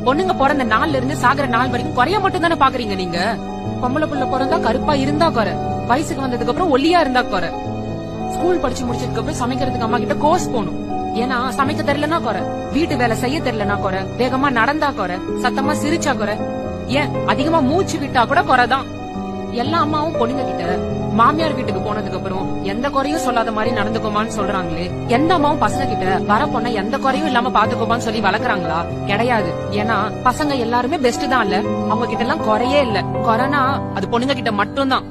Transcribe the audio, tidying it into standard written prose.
பொண்ணுங்க பிறந்த நாள்ல இருந்து சாகுற நாள் வரைக்கும் குறைய மட்டும் தானே பாக்குறீங்க நீங்க. பொம்பளை புள்ள பிறந்தா கருப்பா இருந்தா குறை, வயசுக்கு வந்ததுக்கு அப்புறம் ஒல்லியா இருந்தா குறை, ஸ்கூல் படிச்சு முடிச்சதுக்கு அப்புறம் சமைக்கிறதுக்கு அம்மா கிட்ட கோர்ஸ் போகணும், ஏன்னா சமைக்க தெரியலனா குறை, வீட்டு வேலை செய்ய தெரியலனா குறை, வேகமா நடந்தா குறை, சத்தமா சிரிச்சா குறை, ஏன் அதிகமா மூச்சு விட்டா கூட குறைதான். எல்லா அம்மாவும் பொண்ணுங்க கிட்ட மாமியார் வீட்டுக்கு போனதுக்கு அப்புறம் எந்த குறையும் சொல்லாத மாதிரி நடந்துக்கோமான்னு சொல்றாங்களே, எந்த அம்மாவும் பசங்க கிட்ட வர பொண்ண எந்த குறையும் இல்லாம பாத்துக்கோமான்னு சொல்லி வளர்க்கறாங்களா? கிடையாது. ஏன்னா பசங்க எல்லாருமே பெஸ்ட் தான் இல்ல, அவங்க கிட்ட எல்லாம் குறையே இல்ல. குறைனா அது பொண்ணுங்க கிட்ட மட்டும்தான்.